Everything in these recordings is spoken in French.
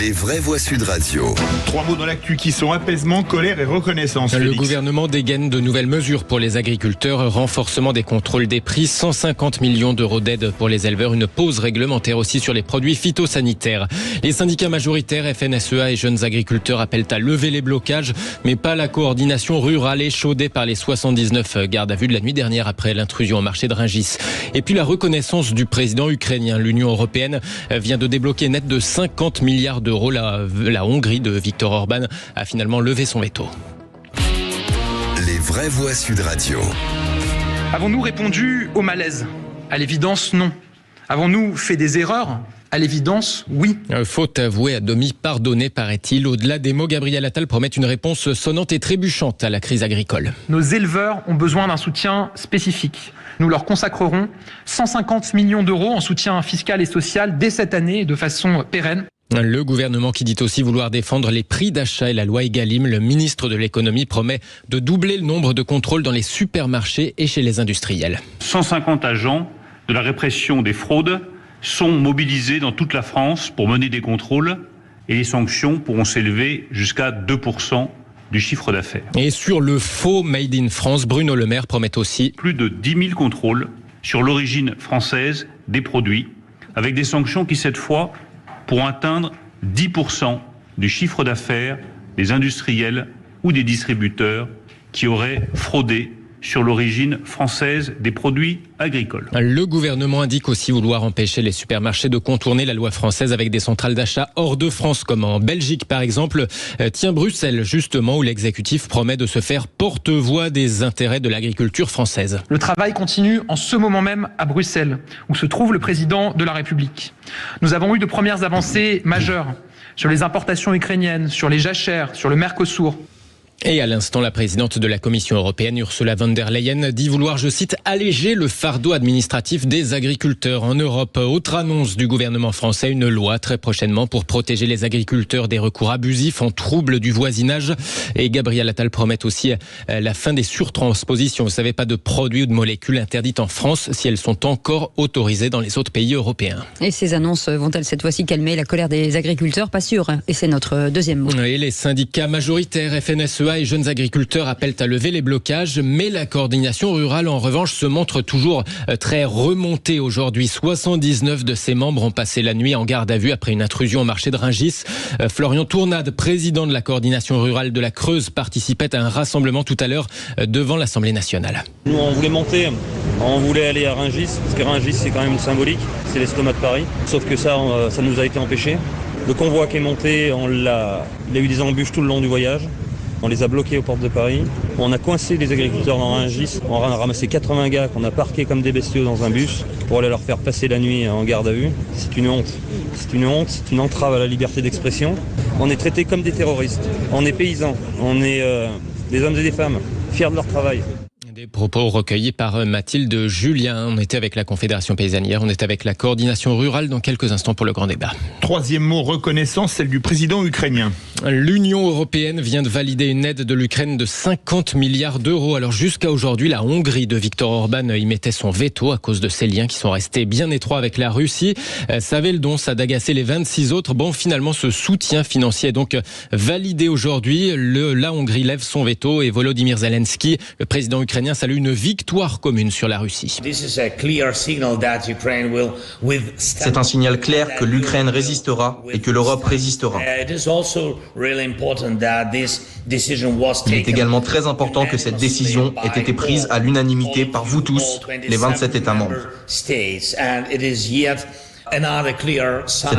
Les vraies voix Sud Radio. 3 mots dans l'actu qui sont apaisement, colère et reconnaissance. Le Félix. gouvernement dégaine de nouvelles mesures pour les agriculteurs, renforcement des contrôles des prix, 150 millions d'euros d'aide pour les éleveurs, une pause réglementaire aussi sur les produits phytosanitaires. Les syndicats majoritaires FNSEA et Jeunes Agriculteurs appellent à lever les blocages, mais pas la coordination rurale échaudée par les 79 gardes à vue de la nuit dernière après l'intrusion au marché de Rungis. Et puis la reconnaissance du président ukrainien. L'Union européenne vient de débloquer net de 50 milliards d'euros. La Hongrie de Viktor Orban a finalement levé son veto. Les vraies voix Sud Radio. Avons-nous répondu au malaise ? À l'évidence, non. Avons-nous fait des erreurs ? À l'évidence, oui. Faute avouée à demi pardonnée, paraît-il. Au-delà des mots, Gabriel Attal promet une réponse sonnante et trébuchante à la crise agricole. Nos éleveurs ont besoin d'un soutien spécifique. Nous leur consacrerons 150 millions d'euros en soutien fiscal et social dès cette année de façon pérenne. Le gouvernement qui dit aussi vouloir défendre les prix d'achat et la loi Egalim, le ministre de l'économie promet de doubler le nombre de contrôles dans les supermarchés et chez les industriels. 150 agents de la répression des fraudes sont mobilisés dans toute la France pour mener des contrôles et les sanctions pourront s'élever jusqu'à 2% du chiffre d'affaires. Et sur le faux Made in France, Bruno Le Maire promet aussi plus de 10 000 contrôles sur l'origine française des produits, avec des sanctions qui cette fois pourront atteindre 10% du chiffre d'affaires des industriels ou des distributeurs qui auraient fraudé sur l'origine française des produits agricoles. Le gouvernement indique aussi vouloir empêcher les supermarchés de contourner la loi française avec des centrales d'achat hors de France, comme en Belgique par exemple. Tiens, Bruxelles justement, où l'exécutif promet de se faire porte-voix des intérêts de l'agriculture française. Le travail continue en ce moment même à Bruxelles, où se trouve le président de la République. Nous avons eu de premières avancées majeures sur les importations ukrainiennes, sur les jachères, sur le Mercosur. Et à l'instant, la présidente de la Commission européenne, Ursula von der Leyen, dit vouloir, je cite, alléger le fardeau administratif des agriculteurs en Europe. Autre annonce du gouvernement français, une loi très prochainement pour protéger les agriculteurs des recours abusifs en trouble du voisinage. Et Gabriel Attal promet aussi la fin des surtranspositions. Vous savez, pas de produits ou de molécules interdites en France si elles sont encore autorisées dans les autres pays européens. Et ces annonces vont-elles cette fois-ci calmer la colère des agriculteurs ? Pas sûr. Et c'est notre deuxième mot. Et les syndicats majoritaires FNSEA et Jeunes Agriculteurs appellent à lever les blocages, mais la coordination rurale en revanche se montre toujours très remontée aujourd'hui. 79 de ses membres ont passé la nuit en garde à vue après une intrusion au marché de Rungis. Florian Tournade, président de la coordination rurale de la Creuse, participait à un rassemblement tout à l'heure devant l'Assemblée nationale. Nous on voulait monter, on voulait aller à Rungis, parce que Rungis c'est quand même symbolique, c'est l'estomac de Paris, sauf que ça nous a été empêché. Le convoi qui est monté, il a eu des embûches tout le long du voyage. On les a bloqués aux portes de Paris. On a coincé les agriculteurs dans Rungis. On a ramassé 80 gars qu'on a parqués comme des bestiaux dans un bus pour aller leur faire passer la nuit en garde à vue. C'est une honte. C'est une honte, c'est une entrave à la liberté d'expression. On est traités comme des terroristes. On est paysans. On est des hommes et des femmes fiers de leur travail. Des propos recueillis par Mathilde Julien. On était avec la Confédération paysanne hier, on est avec la coordination rurale dans quelques instants pour le grand débat. 3e mot, reconnaissance, celle du président ukrainien. L'Union européenne vient de valider une aide de l'Ukraine de 50 milliards d'euros. Alors jusqu'à aujourd'hui, la Hongrie de Viktor Orban y mettait son veto à cause de ses liens qui sont restés bien étroits avec la Russie. Ça avait le don, ça d'agacer les 26 autres. Bon, finalement, ce soutien financier est donc validé aujourd'hui. La Hongrie lève son veto et Volodymyr Zelensky, le président ukrainien, salue une victoire commune sur la Russie. C'est un signal clair que l'Ukraine résistera et que l'Europe résistera. Il est également très important que cette décision ait été prise à l'unanimité par vous tous, les 27 États membres. C'est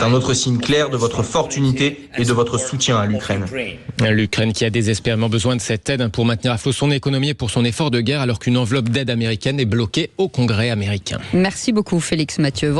un autre signe clair de votre forte unité et de votre soutien à l'Ukraine. L'Ukraine qui a désespérément besoin de cette aide pour maintenir à flot son économie et pour son effort de guerre alors qu'une enveloppe d'aide américaine est bloquée au Congrès américain. Merci beaucoup Félix Mathieu.